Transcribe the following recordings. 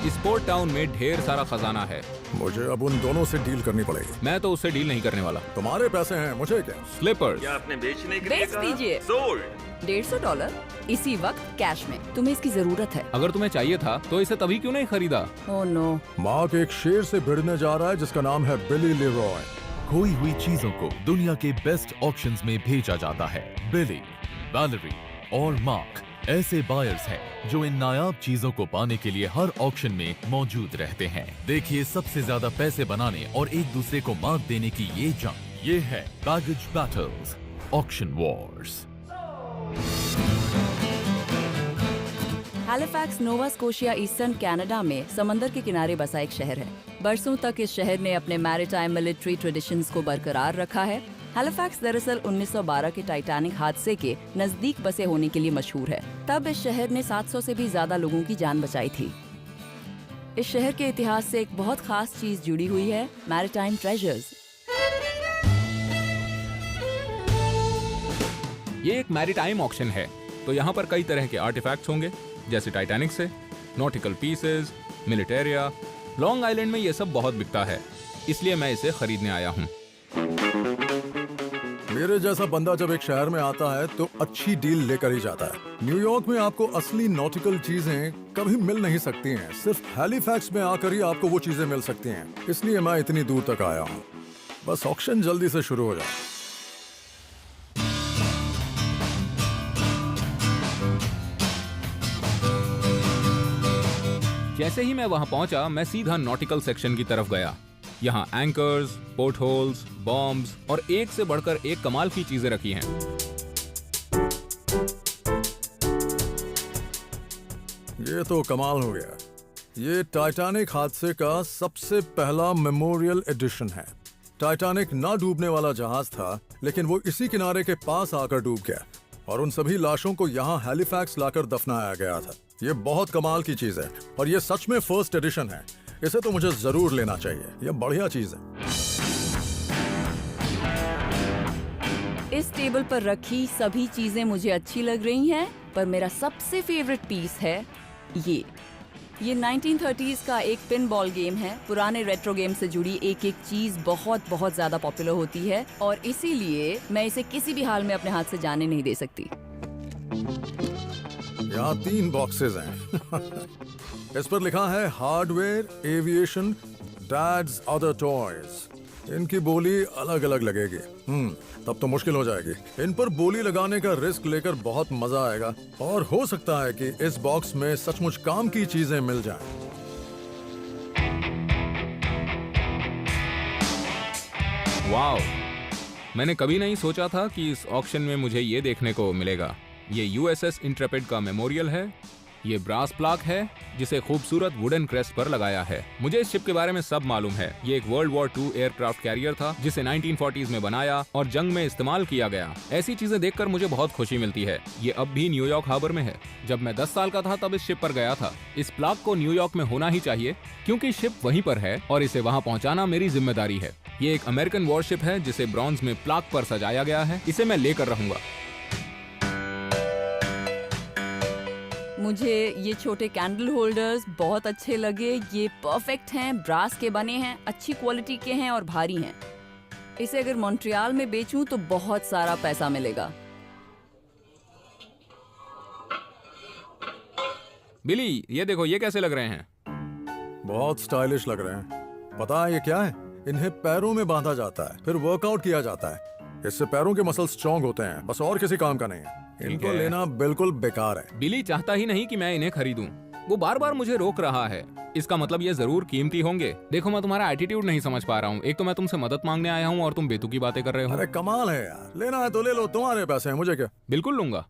Sport town में ढेर सारा खजाना है। मुझे अब उन दोनों से डील करनी पड़ेगी। मैं तो उससे डील नहीं करने वाला। तुम्हारे पैसे हैं, मुझे क्या? स्लीपर्स। क्या आपने बेचने के लिए बेच कहा? दीजिए। सोल्ड। $150 इसी वक्त कैश में। तुम्हें इसकी जरूरत है। अगर तुम्हें चाहिए था तो इसे तभी क्यों नहीं खरीदा? Oh no. मार्क एक शेर से भिड़ने जा रहा है जिसका नाम है बिली लेरॉय। खोई हुई चीजों को दुनिया के बेस्ट ऑक्शंस में भेजा जाता है। बिली, वैलेरी और मार्क ऐसे बायर्स हैं जो इन नायाब चीजों को पाने के लिए हर ऑक्शन में मौजूद रहते हैं। देखिए सबसे ज्यादा पैसे बनाने और एक दूसरे को मात देने की ये जंग। ये है baggage battles, auction Wars. Halifax Nova Scotia eastern Canada में समंदर के किनारे बसा एक शहर है। बरसों तक इस शहर ने अपने मैरिटाइम मिलिट्री ट्रेडिशंस को बरकरार रखा है। हैलिफैक्स दरअसल 1912 के टाइटैनिक हादसे के नजदीक बसे होने के लिए मशहूर है। तब इस शहर ने 700 से भी ज्यादा लोगों की जान बचाई थी। इस शहर के इतिहास से एक बहुत खास चीज जुड़ी हुई है, मैरिटाइम ट्रेजर्स। ये एक मैरीटाइम ऑक्शन है, तो यहाँ पर कई तरह के आर्टिफैक्ट्स होंगे, जैसे टाइटैनिक से नॉटिकल पीसेस, मिलिटेरिया। लॉन्ग आइलैंड में ये सब बहुत बिकता है, इसलिए मैं इसे खरीदने आया हूँ। मेरे जैसा बंदा जब एक शहर में आता है तो अच्छी डील लेकर ही जाता है। न्यूयॉर्क में आपको असली नॉटिकल चीजें कभी मिल नहीं सकती हैं। सिर्फ हैलिफैक्स में आकर ही आपको वो चीजें मिल सकती हैं। इसलिए मैं इतनी दूर तक आया हूँ। बस ऑक्शन जल्दी से शुरू हो जाए। जैसे ही मैं वहां पहुंचा, मैं सीधा नॉटिकल सेक्शन की तरफ गया। यहाँ एंकर्स, पोर्ट होल्स, बॉम्ब्स और एक से बढ़कर एक कमाल की चीजें रखी हैं। ये तो कमाल हो गया। ये टाइटैनिक हादसे का सबसे पहला मेमोरियल एडिशन है। टाइटैनिक ना डूबने वाला जहाज था, लेकिन वो इसी किनारे के पास आकर डूब गया और उन सभी लाशों को यहाँ हैलिफैक्स लाकर दफनाया गया था। ये बहुत कमाल की चीज है और ये सच में फर्स्ट एडिशन है। इसे तो मुझे जरूर लेना चाहिए। ये बढ़िया चीज है। इस टेबल पर रखी सभी चीजें मुझे अच्छी लग रही हैं, पर मेरा सबसे फेवरेट पीस है ये 1930s का एक पिन बॉल गेम है। पुराने रेट्रो गेम से जुड़ी एक एक चीज बहुत बहुत ज्यादा पॉपुलर होती है और इसीलिए मैं इसे किसी भी हाल में अपने हाथ से जाने नहीं दे सकती। यहाँ 3 बॉक्सेस हैं। इस पर लिखा है hardware, aviation, dads other toys. इनकी बोली अलग अलग लगेगी। तब तो मुश्किल हो जाएगी। इन पर बोली लगाने का रिस्क लेकर बहुत मजा आएगा और हो सकता है कि इस बॉक्स में सचमुच काम की चीजें मिल जाएं। वाओ, मैंने कभी नहीं सोचा था कि इस ऑक्शन में मुझे ये देखने को मिलेगा। ये USS इंट्रेपिड का मेमोरियल है। ये ब्रास प्लाक है जिसे खूबसूरत वुडन क्रेस्ट पर लगाया है। मुझे इस शिप के बारे में सब मालूम है। ये एक वर्ल्ड वॉर 2 एयरक्राफ्ट कैरियर था जिसे 1940s में बनाया और जंग में इस्तेमाल किया गया। ऐसी चीजें देखकर मुझे बहुत खुशी मिलती है। ये अब भी न्यूयॉर्क हार्बर में है। जब मैं 10 साल का था तब इस शिप पर गया था। इस प्लाक को न्यूयॉर्क में होना ही चाहिए क्योंकि शिप वहीं पर है और इसे वहां पहुंचाना मेरी जिम्मेदारी है। ये एक अमेरिकन वॉरशिप है जिसे ब्रॉन्ज में प्लाक पर सजाया गया है। इसे मैं लेकर रहूंगा। मुझे ये छोटे कैंडल होल्डर्स बहुत अच्छे लगे। ये परफेक्ट हैं, ब्रास के बने हैं, अच्छी क्वालिटी के हैं और भारी हैं। इसे अगर मॉन्ट्रियल में बेचूं तो बहुत सारा पैसा मिलेगा। बिली, ये देखो, ये कैसे लग रहे हैं? बहुत स्टाइलिश लग रहे हैं। पता है ये क्या है? इन्हें पैरों में बांधा जाता है, फिर वर्कआउट किया जाता है। इससे पैरों के मसल स्ट्रॉन्ग होते हैं, बस और किसी काम का नहीं है। इनको लेना बिल्कुल बेकार है। बिली चाहता ही नहीं कि मैं इन्हें खरीदूं। वो बार बार मुझे रोक रहा है। इसका मतलब ये जरूर कीमती होंगे। देखो, मैं तुम्हारा एटीट्यूड नहीं समझ पा रहा हूँ। एक तो मैं तुमसे मदद मांगने आया हूँ और तुम बेतुकी बातें कर रहे हो। अरे कमाल है यार। लेना है तो ले लो, तुम्हारे पैसे हैं, मुझे क्या। बिल्कुल लूंगा।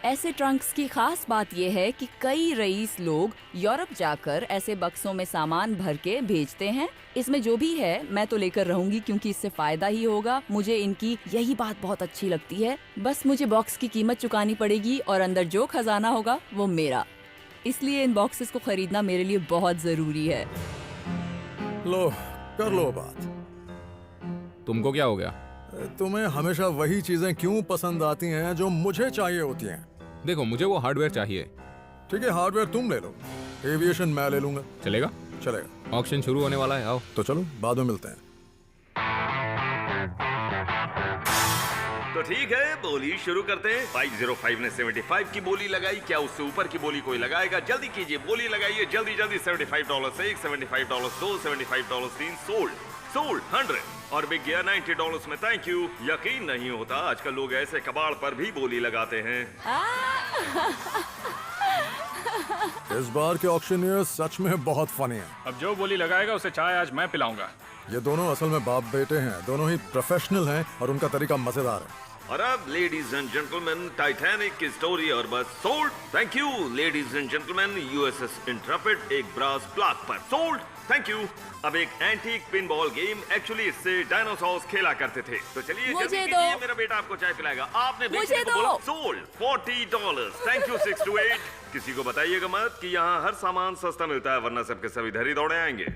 ऐसे ट्रंक्स की खास बात यह है कि कई रईस लोग यूरोप जाकर ऐसे बक्सों में सामान भर के भेजते हैं। इसमें जो भी है मैं तो लेकर रहूंगी क्योंकि इससे फायदा ही होगा। मुझे इनकी यही बात बहुत अच्छी लगती है। बस मुझे बॉक्स की कीमत चुकानी पड़ेगी और अंदर जो खजाना होगा वो मेरा। इसलिए इन बॉक्सेस को खरीदना मेरे लिए बहुत जरूरी है। लो, कर लो बात। तुमको क्या हो गया? तुम्हें हमेशा वही चीजें क्यों पसंद आती हैं जो मुझे चाहिए होती हैं? देखो, मुझे वो हार्डवेयर चाहिए। ठीक है, हार्डवेयर तुम ले लो, एविएशन मैं ले लूंगा। चलेगा? चलेगा। ऑक्शन शुरू होने वाला है, आओ। तो चलो बाद में मिलते हैं। तो ठीक है, बोली शुरू करते हैं। 505 ने 75 की बोली लगाई, क्या उससे ऊपर की बोली कोई लगाएगा? जल्दी कीजिए, बोली लगाइए जल्दी जल्दी। $75 से $75 2 $75 3 सोल्ड 100 और बिक गया $90 में। Thank you. यकीन नहीं होता आजकल लोग ऐसे कबाड़ पर भी बोली लगाते हैं। इस बार के ऑक्शनियर सच में बहुत फनी हैं। अब जो बोली लगाएगा उसे चाय आज मैं पिलाऊंगा। ये दोनों असल में बाप बेटे हैं, दोनों ही प्रोफेशनल हैं और उनका तरीका मजेदार है। और अब लेडीज एंड जेंटलमैन, टाइटैनिक की स्टोरी और बस sold. Thank you ladies and gentleman, USS Intrepid एक ब्रास प्लाक पर सोल्ड। Thank you. अब एक एंटीक पिनबॉल गेम, एक्चुअली इससे डायनासोर्स खेला करते थे। तो चलिए मुझे जल्दी दो। कीजिए, मेरा बेटा आपको चाय पिलाएगा। आपने मुझे बेटे को दो। बोला सोल्ड $40। Thank you 6 to 8। किसी को बताइएगा मत कि यहाँ हर सामान सस्ता मिलता है, वरना सबके सभी इधर ही दौड़े आएंगे।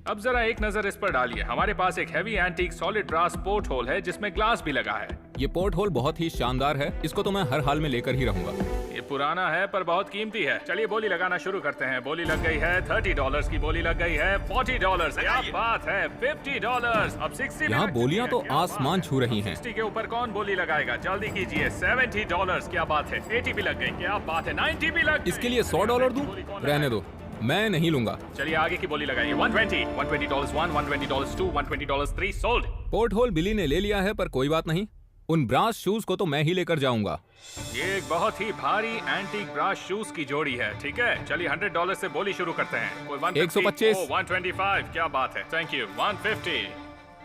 अब जरा एक नजर इस पर डालिए। हमारे पास एक heavy antique solid brass porthole है जिसमें ग्लास भी लगा है। ये पोर्ट होल बहुत ही शानदार है, इसको तो मैं हर हाल में लेकर ही रहूंगा। ये पुराना है पर बहुत कीमती है। चलिए बोली लगाना शुरू करते हैं। बोली लग गई है $30 की, बोली लग गई है $40। क्या बात है, $50। अब 60 यहाँ बोलियां तो आसमान छू रही हैं। 60 के ऊपर कौन बोली लगाएगा? जल्दी कीजिए। $70। क्या बात है, 80 भी लग गई। क्या बात है, 90 भी लग गई। इसके लिए $100 दूं? रहने दो, मैं नहीं लूंगा। चलिए आगे की बोली लगाइए। $120 $120 1 $120 2 $120 3 सोल्ड। पोर्ट होल बिली ने ले लिया है, पर कोई बात नहीं, उन ब्रास शूज को तो मैं ही लेकर जाऊंगा। ये एक बहुत ही भारी एंटीक ब्रास शूज की जोड़ी है। ठीक है, चलिए $100 से बोली शुरू करते हैं। कोई 125 125। क्या बात है, थैंक यू। 150।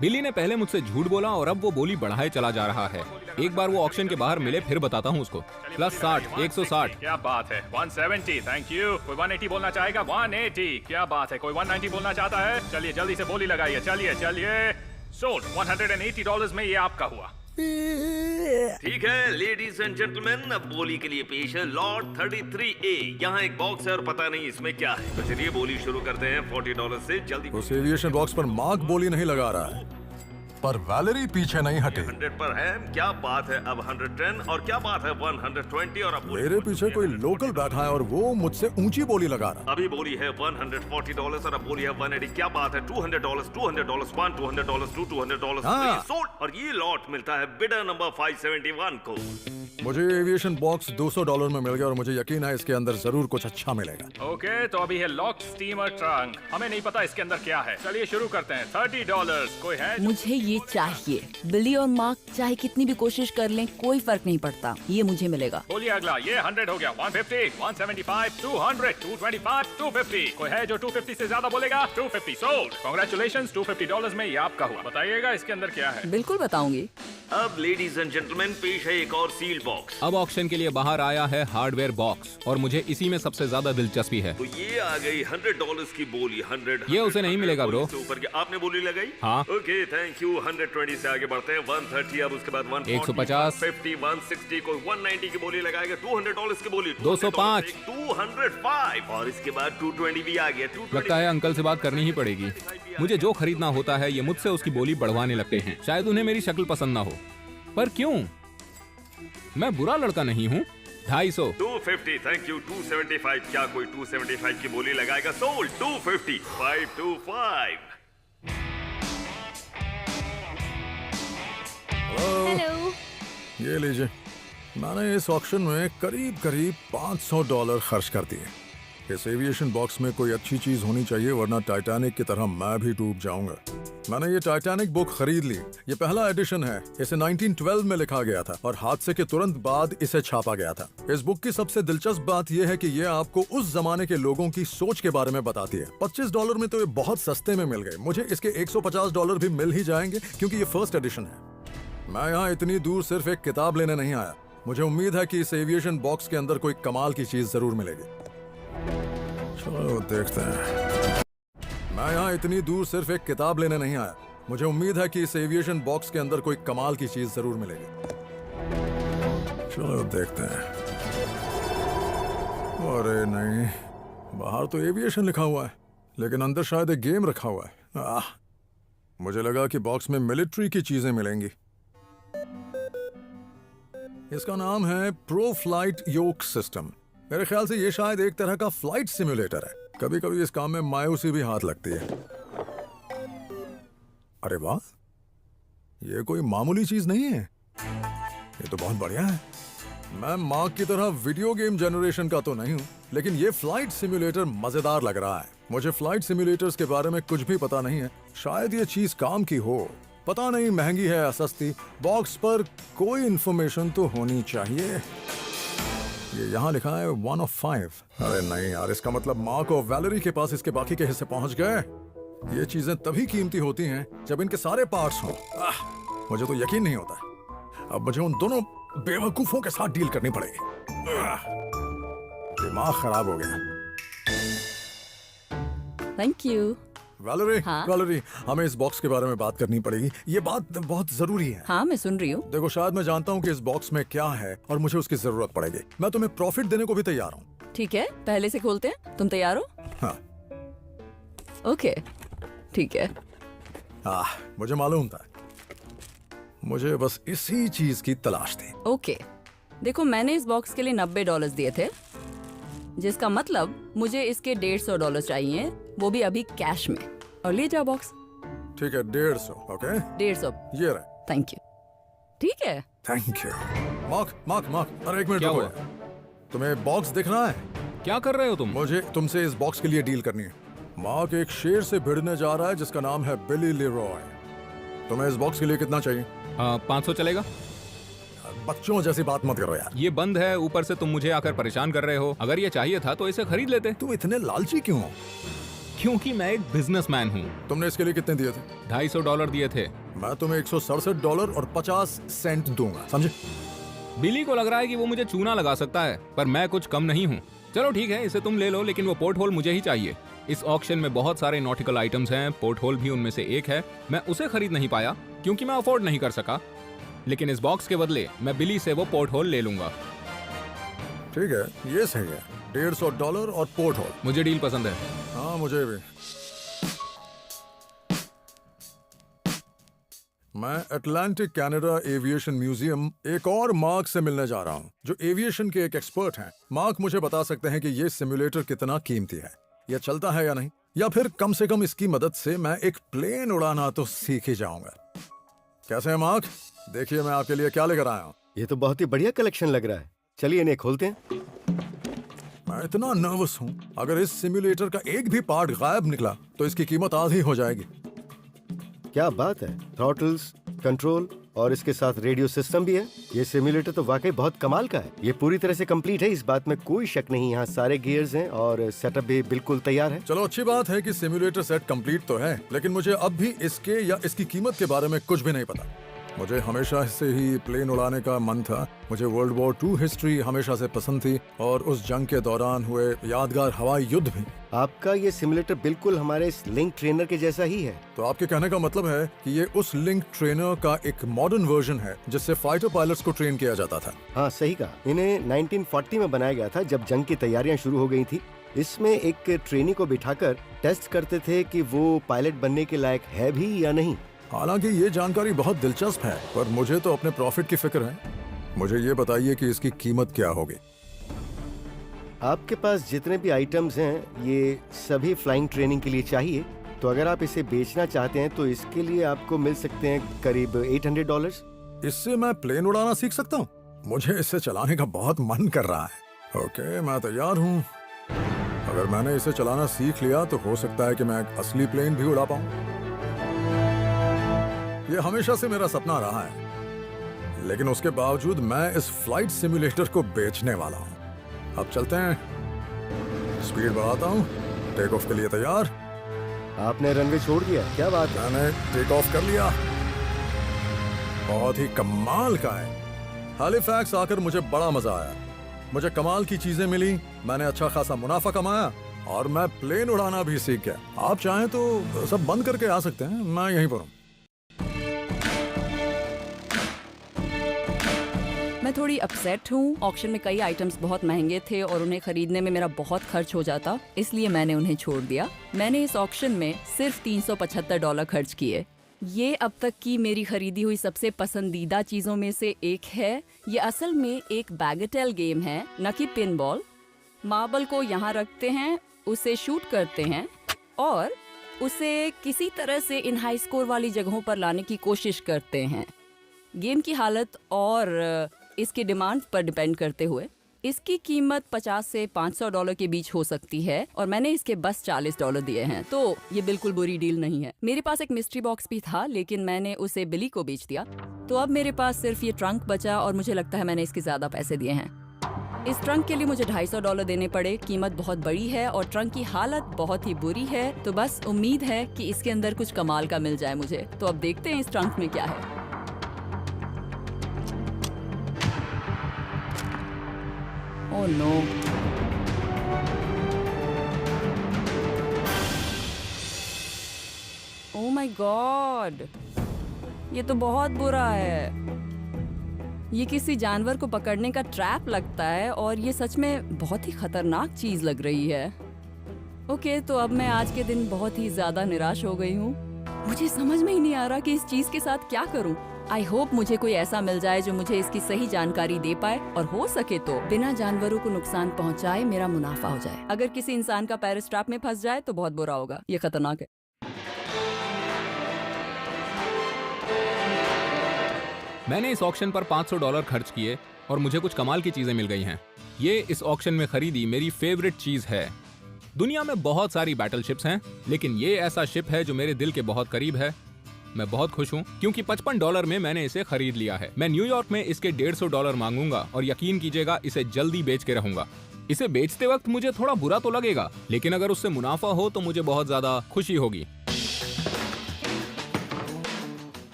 बिली ने पहले मुझसे झूठ बोला और अब वो बोली बढ़ाए चला जा रहा है। एक बार वो ऑक्शन के बाहर मिले फिर बताता हूँ उसको। प्लस 60 160। क्या बात है, 170। Thank you. कोई 180 बोलना चाहेगा? 180। क्या बात है, कोई 190 बोलना चाहता है? चलिए जल्दी से बोली लगाइए। चलिए सोल्ड। $180 में ये आपका हुआ। ठीक है लेडीज एंड जेंटलमैन, अब बोली के लिए पेश है लॉर्ड 33A। यहाँ एक बॉक्स है और पता नहीं इसमें क्या है। तो चलिए बोली शुरू करते हैं $40 से। जल्दी। उस एविएशन बॉक्स पर मार्क बोली नहीं लगा रहा है, पर वैलेरी पीछे नहीं हटे। 100 पर है। क्या बात है, अब 110 और क्या बात है 120 और अब मेरे पीछे कोई लोकल बैठा है और वो मुझसे ऊंची बोली लगा रहा है। अभी बोली है $140 और अब बोली है 180। क्या बात है, $200 $200 1 $200 2 $200 हाँ। 3 सोल्ड। और ये लॉट मिलता है बिडर नंबर 571 को। मुझे एविएशन बॉक्स $200 में मिल गया और मुझे यकीन है इसके अंदर जरूर कुछ अच्छा मिलेगा। ओके, तो अभी है लॉक स्टीमर ट्रंक। हमें नहीं पता इसके अंदर क्या है। चलिए शुरू करते हैं। $30। कोई है? मुझे ये चाहिए। बिली और मार्क चाहे कितनी भी कोशिश कर लें, कोई फर्क नहीं पड़ता, ये मुझे मिलेगा। बोलिए अगला। ये 100 हो गया। 150 175 200 225 250। कोई है जो 250 से ज्यादा बोलेगा? 250 सोल्ड। कांग्रेचुलेशंस, $250 में ये आपका हुआ। बताइएगा इसके अंदर क्या है। बिल्कुल बताऊंगी। अब लेडीज एंड जेंटलमैन पेश है एक और सील्ड बॉक्स। अब ऑक्शन के लिए बाहर आया है हार्डवेयर बॉक्स और मुझे इसी में सबसे ज्यादा दिलचस्पी है। तो ये आ गई $100 की बोली। 100 ये उसे नहीं मिलेगा ब्रो। से ऊपर की आपने बोली लगाई? हाँ। Okay thank you. 120 से आगे बढ़ते हैं। 130। अब उसके बाद 150 150 160। कोई 190 की बोली लगाएगा। $200 की बोली। 205 205 और इसके बाद 220 भी आ गया। 220 लगता है अंकल से बात करनी ही पड़ेगी। मुझे जो खरीदना होता है ये मुझसे उसकी बोली बढ़वाने लगते हैं। शायद उन्हें मेरी शक्ल पसंद ना हो, पर क्यों? मैं बुरा लड़का नहीं हूँ। 250 250। Thank you. 275। क्या कोई 275 की बोली लगाएगा? सोल्ड। 250 525। हेलो। ये लीजिए, मैंने इस ऑक्शन में करीब $500 खर्च कर दिए। इस एविएशन बॉक्स में कोई अच्छी चीज होनी चाहिए, वरना टाइटैनिक की तरह मैं भी डूब जाऊंगा। मैंने ये टाइटैनिक बुक खरीद ली। ये पहला एडिशन है। इसे 1912 में लिखा गया था और हादसे के तुरंत बाद इसे छापा गया था। इस बुक की सबसे दिलचस्प बात यह है कि ये आपको उस जमाने के लोगों की सोच के बारे में बताती है। $25 में तो ये बहुत सस्ते में मिल गए। मुझे इसके $150 भी मिल ही जाएंगे क्योंकि ये फर्स्ट एडिशन है। मैं यहाँ इतनी दूर सिर्फ एक किताब लेने नहीं आया। मुझे उम्मीद है कि इस एविएशन बॉक्स के अंदर कोई कमाल की चीज जरूर मिलेगी। चलो देखते हैं। मैं यहाँ इतनी दूर सिर्फ एक किताब लेने नहीं आया। मुझे उम्मीद है कि इस एविएशन बॉक्स के अंदर कोई कमाल की चीज जरूर मिलेगी। चलो देखते हैं। अरे नहीं, बाहर तो एविएशन लिखा हुआ है, लेकिन अंदर शायद एक गेम रखा हुआ है। मुझे लगा कि बॉक्स में मिलिट्री की चीजें मिलेंगी। इसका नाम है प्रो फ्लाइट योक सिस्टम। मेरे ख्याल से ये शायद एक तरह का फ्लाइट सिम्युलेटर है। कभी कभी इस काम में मायूसी भी हाथ लगती है। अरे वाह, ये कोई मामूली चीज नहीं है, ये तो बहुत बढ़िया है। मैं मार्क की तरह वीडियो गेम जनरेशन का तो नहीं हूं, लेकिन ये फ्लाइट सिम्युलेटर मजेदार लग रहा है। मुझे फ्लाइट सिम्युलेटर्स के बारे में कुछ भी पता नहीं है, शायद ये चीज काम की हो, पता नहीं महंगी है या सस्ती। बॉक्स पर कोई इंफॉर्मेशन तो होनी चाहिए। ये यहाँ लिखा है 1 of 5। अरे नहीं यार, इसका मतलब मार्क और वैलेरी के पास इसके बाकी के हिस्से पहुंच गए। ये चीजें तभी कीमती होती हैं जब इनके सारे पार्ट्स हों। मुझे तो यकीन नहीं होता। अब मुझे उन दोनों बेवकूफों के साथ डील करनी पड़ेगी। दिमाग खराब हो गया। Thank you. वैलेरी, हाँ? वैलेरी, हमें इस बॉक्स के बारे में बात करनी पड़ेगी। ये बात बहुत जरूरी है। हाँ, मैं सुन रही हूँ। देखो, शायद मैं जानता हूँ कि इस बॉक्स में क्या है और मुझे उसकी जरूरत पड़ेगी। मैं तुम्हें प्रॉफिट देने को भी तैयार हूँ। ठीक है, पहले से खोलते हैं। तुम तैयार हो? हाँ। ओके, ठीक है। मुझे मालूम था। मुझे बस इसी चीज की तलाश थी। ओके, देखो मैंने इस बॉक्स के लिए $90 दिए थे, जिसका मतलब मुझे इसके $150 चाहिए, वो भी अभी कैश में। और ले जाओ बॉक्स। ठीक है, 150। ओके, 150। ये रहे। Thank you. ठीक है। Thank you. Mark, mark, mark, अरे एक मिनट क्या रुको हुआ? यार। तुम्हें बॉक्स दिखना है? क्या कर रहे हो तुम? मुझे तुमसे इस बॉक्स के लिए डील करनी है। मार्क एक शेर से भिड़ने जा रहा है जिसका नाम है बिली लेरॉय। तुम्हें इस बॉक्स के लिए कितना चाहिए? 500 चलेगा? बच्चों जैसी बात मत करो यार। ये बंद है, ऊपर से तुम मुझे आकर परेशान कर रहे हो। अगर ये चाहिए था तो इसे खरीद लेते। तुम इतने लालची क्यों हो? क्योंकि मैं एक बिजनेसमैन हूँ। तुमने इसके लिए कितने दिए थे? $250 दिए थे। मैं तुम्हें $167 और 50 सेंट दूंगा, समझे? बिली को लग रहा है कि वो मुझे चूना लगा सकता है, पर मैं कुछ कम नहीं हूँ। चलो ठीक है, इसे तुम ले लो, लेकिन वो पोर्ट होल मुझे ही चाहिए। इस ऑक्शन में बहुत सारे नॉटिकल आइटम्स हैं, पोर्ट होल भी उनमें से एक है। मैं उसे खरीद नहीं पाया क्योंकि मैं अफोर्ड नहीं कर सका, लेकिन इस बॉक्स के बदले मैं बिली से वो पोर्ट होल ले लूंगा। ठीक है, ये सही है। $150 और पोर्ट होल। मुझे डील पसंद है। हाँ, मुझे भी। मैं अटलांटिक कनाडा एविएशन म्यूजियम एक और मार्क से मिलने जा रहा हूँ, जो एविएशन के एक एक्सपर्ट हैं। मार्क मुझे बता सकते हैं कि ये सिम्युलेटर कितना कीमती है, यह चलता है या नहीं, या फिर कम से कम इसकी मदद से मैं एक प्लेन उड़ाना तो सीख ही जाऊंगा। कैसे है मार्क? देखिए मैं आपके लिए क्या लेकर आया हूँ। ये तो बहुत ही बढ़िया कलेक्शन लग रहा है। चलिए इन्हें खोलते हैं। मैं इतना नर्वस हूँ, अगर इस सिम्युलेटर का एक भी पार्ट गायब निकला तो इसकी कीमत आधी हो जाएगी। क्या बात है, थ्रॉटल्स, कंट्रोल और इसके साथ रेडियो सिस्टम भी है। ये सिम्युलेटर तो वाकई बहुत कमाल का है। ये पूरी तरह से कंप्लीट है, इस बात में कोई शक नहीं। यहाँ सारे गियर्स हैं और सेटअप भी बिल्कुल तैयार है। चलो अच्छी बात है कि सिम्युलेटर सेट कंप्लीट तो है, लेकिन मुझे अब भी इसके या इसकी कीमत के बारे में कुछ भी नहीं पता। मुझे हमेशा से ही प्लेन उड़ाने का मन था। मुझे वर्ल्ड वॉर 2 हिस्ट्री हमेशा से पसंद थी और उस जंग के दौरान हुए यादगार हवाई युद्ध भी। आपका ये सिम्युलेटर बिल्कुल हमारे इस लिंक ट्रेनर के जैसा ही है। तो आपके कहने का मतलब है कि ये उस लिंक ट्रेनर का एक मॉडर्न वर्जन है जिससे फाइटर पायलट्स को ट्रेन किया जाता था। हाँ सही कहा। इन्हें 1940 में बनाया गया था, जब जंग की तैयारियां शुरू हो गई थी। इसमें एक ट्रेनी को बिठाकर टेस्ट करते थे कि वो पायलट बनने के लायक है भी या नहीं। हालांकि ये जानकारी बहुत दिलचस्प है, पर मुझे तो अपने प्रॉफिट की फिक्र है। मुझे ये बताइए कि इसकी कीमत क्या होगी। आपके पास जितने भी आइटम्स हैं ये सभी फ्लाइंग ट्रेनिंग के लिए चाहिए, तो अगर आप इसे बेचना चाहते हैं तो इसके लिए आपको मिल सकते हैं करीब $800। इससे मैं प्लेन उड़ाना सीख सकता हूँ? मुझे इसे चलाने का बहुत मन कर रहा है। ओके, मैं तैयार हूँ। अगर मैंने इसे चलाना सीख लिया तो हो सकता है कि मैं एक असली प्लेन भी उड़ा पाऊँ। ये हमेशा से मेरा सपना रहा है, लेकिन उसके बावजूद मैं इस फ्लाइट सिम्युलेटर को बेचने वाला हूँ। अब चलते हैं, स्पीड बढ़ाता हूँ। टेक ऑफ के लिए तैयार? आपने रनवे छोड़ दिया? क्या बात है। मैंने टेक ऑफ कर लिया। बहुत ही कमाल का है। हैलिफैक्स आकर मुझे बड़ा मजा आया। मुझे कमाल की चीजें मिली, मैंने अच्छा खासा मुनाफा कमाया और मैं प्लेन उड़ाना भी सीख गया। आप चाहें तो सब बंद करके आ सकते हैं, मैं यहीं पर हूँ। मैं थोड़ी अपसेट हूँ। ऑक्शन में कई आइटम्स बहुत महंगे थे और उन्हें खरीदने में मेरा बहुत खर्च हो जाता, इसलिए मैंने उन्हें छोड़ दिया। मैंने इस ऑक्शन में सिर्फ $375 खर्च किए। ये अब तक की मेरी खरीदी हुई सबसे पसंदीदा चीजों में से एक है। ये असल में एक बैगेटेल गेम है, न कि पिन बॉल। मार्बल को यहाँ रखते हैं, उसे शूट करते हैं और उसे किसी तरह से इन हाई स्कोर वाली जगहों पर लाने की कोशिश करते हैं। गेम की हालत और इसकी डिमांड पर डिपेंड करते हुए इसकी कीमत $50 से $500 के बीच हो सकती है और मैंने इसके बस $40 दिए हैं, तो ये बिल्कुल बुरी डील नहीं है। मेरे पास एक मिस्ट्री बॉक्स भी था, लेकिन मैंने उसे बिली को बेच दिया, तो अब मेरे पास सिर्फ ये ट्रंक बचा और मुझे लगता है मैंने इसके ज्यादा पैसे दिए हैं। इस ट्रंक के लिए मुझे $250 देने पड़े। कीमत बहुत बड़ी है और ट्रंक की हालत बहुत ही बुरी है, तो बस उम्मीद है कि इसके अंदर कुछ कमाल का मिल जाए मुझे। तो अब देखते हैं इस ट्रंक में क्या है। Oh no, oh my god, ये तो बहुत बुरा है। ये किसी जानवर को पकड़ने का ट्रैप लगता है और ये सच में बहुत ही खतरनाक चीज लग रही है। ओके, तो अब मैं आज के दिन बहुत ही ज्यादा निराश हो गई हूँ। मुझे समझ में ही नहीं आ रहा कि इस चीज के साथ क्या करूँ। आई होप मुझे कोई ऐसा मिल जाए जो मुझे इसकी सही जानकारी दे पाए और हो सके तो बिना जानवरों को नुकसान पहुंचाए मेरा मुनाफा हो जाए। अगर किसी इंसान का पैर स्ट्रैप में फंस जाए तो बहुत बुरा होगा, ये खतरनाक है। मैंने इस ऑक्शन पर $500 खर्च किए और मुझे कुछ कमाल की चीजें मिल गई हैं। ये इस ऑक्शन में खरीदी मेरी फेवरेट चीज है। दुनिया में बहुत सारी बैटलशिप्स हैं, लेकिन ये ऐसा शिप है जो मेरे दिल के बहुत करीब है। मैं बहुत खुश हूँ क्योंकि $55 में मैंने इसे खरीद लिया है। मैं न्यूयॉर्क में इसके $150 मांगूंगा और यकीन कीजिएगा इसे जल्दी बेच के रहूंगा। इसे बेचते वक्त मुझे थोड़ा बुरा तो लगेगा, लेकिन अगर उससे मुनाफा हो तो मुझे बहुत ज्यादा खुशी होगी।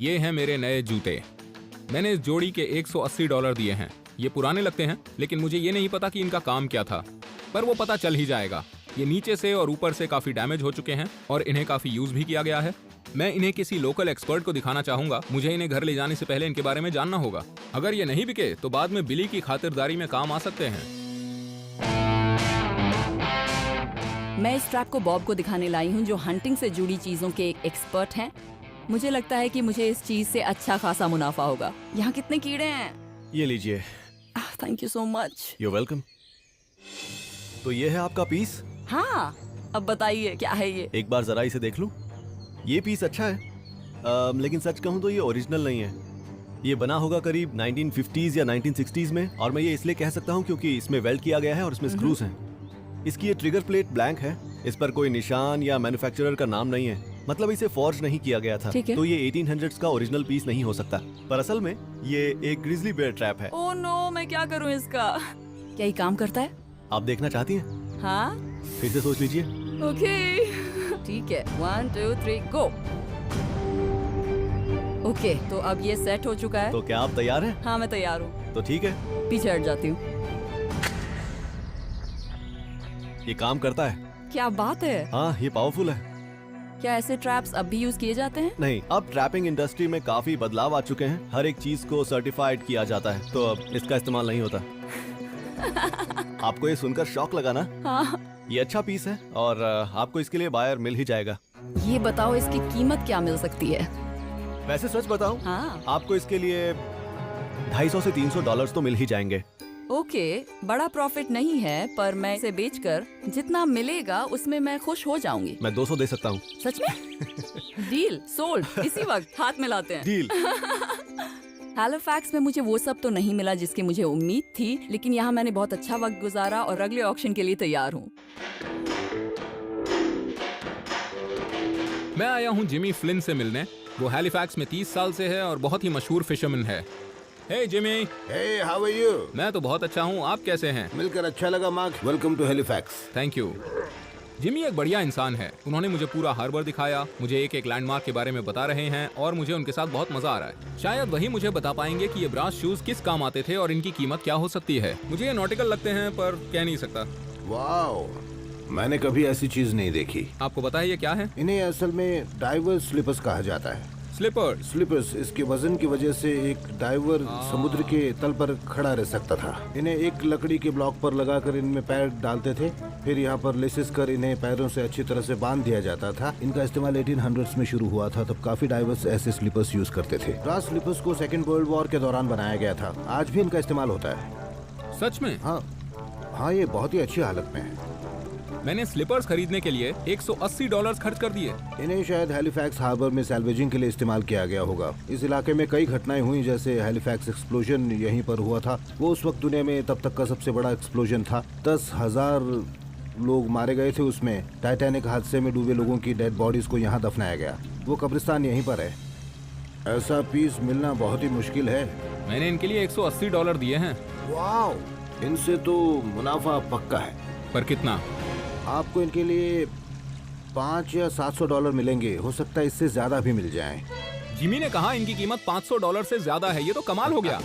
ये हैं मेरे नए जूते। मैंने इस जोड़ी के $180 दिए हैं। ये पुराने लगते हैं, लेकिन मुझे ये नहीं पता कि इनका काम क्या था, पर वो पता चल ही जाएगा। ये नीचे से और ऊपर से काफी डैमेज हो चुके हैं और इन्हें काफी यूज भी किया गया है। मैं इन्हें किसी लोकल एक्सपर्ट को दिखाना चाहूंगा। मुझे इन्हें घर ले जाने से पहले इनके बारे में जानना होगा। अगर ये नहीं बिके तो बाद में बिली की खातिरदारी में काम आ सकते हैं। मैं इस ट्रैप को बॉब को दिखाने लाई हूँ, जो हंटिंग से जुड़ी चीजों के एक एक्सपर्ट हैं। मुझे लगता है कि मुझे इस चीज से अच्छा खासा मुनाफा होगा। यहाँ कितने कीड़े हैं? ये लीजिए। Thank you so much. You welcome. तो ये है आपका पीस। हाँ, अब बताइए क्या है ये? एक बार जरा इसे देख लूं। ये पीस अच्छा है, लेकिन सच कहूं तो ये ओरिजिनल नहीं है। ये बना होगा करीब 1950s या 1960s में, और मैं ये इसलिए कह सकता हूं क्योंकि इसमें वेल्ड किया गया है और इसमें स्क्रूज हैं। इसकी ये ट्रिगर प्लेट ब्लैंक है, इस पर कोई निशान या मैन्युफैक्चरर का नाम नहीं है, मतलब इसे फॉर्ज नहीं किया गया था। तो ये 1800s का ओरिजिनल पीस नहीं हो सकता, पर असल में ये एक ग्रिजली बेयर ट्रैप है। ओह नो, मैं क्या करूं इसका? क्या ये काम करता है? आप देखना चाहती हैं? हाँ, फिर से सोच लीजिए। ओके, ठीक है। 1 2 3 गो। ओके, तो अब ये सेट हो चुका है। तो क्या आप तैयार हैं? हाँ, मैं तैयार हूँ। तो ठीक है, पीछे हट जाती हूँ। ये काम करता है। क्या बात है? हाँ, ये पावरफुल है। क्या ऐसे ट्रैप्स अब भी यूज किए जाते हैं? नहीं, अब ट्रैपिंग इंडस्ट्री में काफी बदलाव आ चुके हैं। हर एक चीज को सर्टिफाइड किया जाता है, तो अब इसका इस्तेमाल नहीं होता। आपको ये सुनकर शॉक लगा ना? हाँ। ये अच्छा पीस है और आपको इसके लिए बायर मिल ही जाएगा। ये बताओ, इसकी कीमत क्या मिल सकती है? वैसे सच बताऊं, हाँ। आपको इसके लिए $250 से $300 तो मिल ही जाएंगे। ओके, बड़ा प्रॉफिट नहीं है, पर मैं इसे बेचकर जितना मिलेगा उसमें मैं खुश हो जाऊंगी। मैं 200 दे सकता हूँ। सच में? Deal sold. इसी वक्त हाथ मिलाते हैं। डील। हैलिफैक्स में मुझे वो सब तो नहीं मिला जिसकी मुझे उम्मीद थी, लेकिन यहाँ मैंने बहुत अच्छा वक्त गुजारा और अगले ऑक्शन के लिए तैयार हूँ। मैं आया हूँ जिमी फ्लिन से मिलने। वो हैलिफैक्स में 30 साल से है और बहुत ही मशहूर फिशरमैन है। Hey Jimmy. Hey, how are you? मैं तो बहुत अच्छा हूँ, आप कैसे हैं? मिलकर अच्छा लगा Mark. Welcome to Halifax. Thank you. Jimmy एक बढ़िया इंसान है। उन्होंने मुझे पूरा हार्बर दिखाया, मुझे एक एक लैंडमार्क के बारे में बता रहे हैं और मुझे उनके साथ बहुत मजा आ रहा है। शायद वही मुझे बता पाएंगे कि ये ब्रास शूज किस काम आते थे और इनकी कीमत क्या हो सकती है। मुझे ये नॉटिकल लगते हैं, पर कह नहीं सकता। वाओ, मैंने कभी ऐसी चीज नहीं देखी। आपको पता है ये क्या है? इन्हें असल में डाइवर्स स्लीपर्स कहा जाता है। स्लीपर्स। स्लीपर्स, इसके वजन की वजह से एक डाइवर समुद्र के तल पर खड़ा रह सकता था। इन्हें एक लकड़ी के ब्लॉक पर लगाकर इनमें पैर डालते थे, फिर यहाँ पर लेसेस कर इन्हें पैरों से अच्छी तरह से बांध दिया जाता था। इनका इस्तेमाल 1800s में शुरू हुआ था, तब काफी डाइवर्स ऐसे स्लीपर्स यूज करते थे। ब्रास स्लीपर्स को सेकेंड वर्ल्ड वॉर के दौरान बनाया गया था, आज भी इनका इस्तेमाल होता है। सच में? हाँ, ये बहुत ही अच्छी हालत में है। मैंने स्लीपर्स खरीदने के लिए $180 खर्च कर दिए। इन्हें शायद हैलिफैक्स हार्बर में सैल्वेजिंग के लिए इस्तेमाल किया गया होगा। इस इलाके में कई घटनाएं हुई, जैसे हैलिफैक्स एक्सप्लोजन यहीं पर हुआ था। वो उस वक्त दुनिया में तब तक का सबसे बड़ा एक्सप्लोजन था। 10,000 लोग मारे गए थे उसमें। टाइटैनिक हादसे में डूबे लोगों की डेड बॉडीज को यहाँ दफनाया गया। वो कब्रिस्तान यहीं पर है। ऐसा पीस मिलना बहुत ही मुश्किल है। मैंने इनके लिए $180 दिए हैं। वाओ, इनसे तो मुनाफा पक्का है। पर कितना? आपको इनके लिए $500 या $700 मिलेंगे। हो सकता है इससे ज्यादा भी मिल जाएं। जिमी ने कहा इनकी कीमत $500 से ज्यादा है। ये तो कमाल हो गया।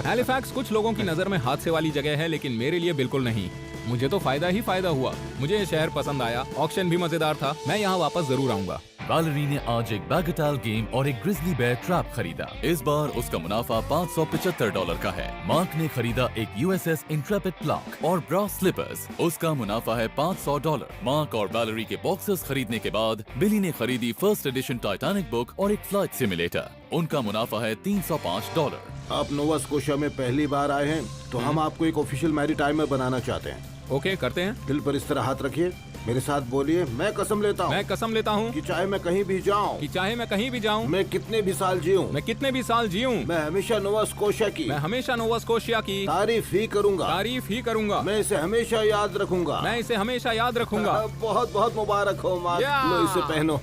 हैलिफैक्स कुछ लोगों की नजर में हादसे वाली जगह है, लेकिन मेरे लिए बिल्कुल नहीं। मुझे तो फायदा ही फायदा हुआ। मुझे ये शहर पसंद आया, ऑक्शन भी मजेदार था। मैं यहाँ वापस जरूर आऊंगा। वैलेरी ने आज एक बैगेटाल गेम और एक ग्रिजली बेयर ट्रैप खरीदा। इस बार उसका मुनाफा $575 का है। मार्क ने खरीदा एक USS इंट्रेपिड प्लाक और ब्रास स्लीपर्स। उसका मुनाफा है $500। मार्क और वैलेरी के बॉक्सेस खरीदने के बाद बिली ने खरीदी फर्स्ट एडिशन टाइटैनिक बुक और एक फ्लाइट सिमुलेटर। उनका मुनाफा है $305। आप नोवा स्कोशिया में पहली बार आए हैं, तो हम आपको एक ऑफिशियल मैरीटाइमर बनाना चाहते हैं। ओके, करते हैं। दिल पर इस तरह हाथ रखिए, मेरे साथ बोलिए, मैं कसम लेता हूँ। मैं कसम लेता हूँ कि चाहे मैं कहीं भी जाऊँ, मैं कितने भी साल जीऊँ, मैं हमेशा नोवा स्कोशिया की तारीफ ही करूँगा। मैं इसे हमेशा याद रखूंगा। बहुत बहुत मुबारक हो मार्क। लो इसे पहनो।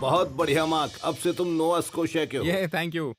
बहुत बढ़िया मार्क, अब से तुम नोवा स्कोशिया के हो। Thank you.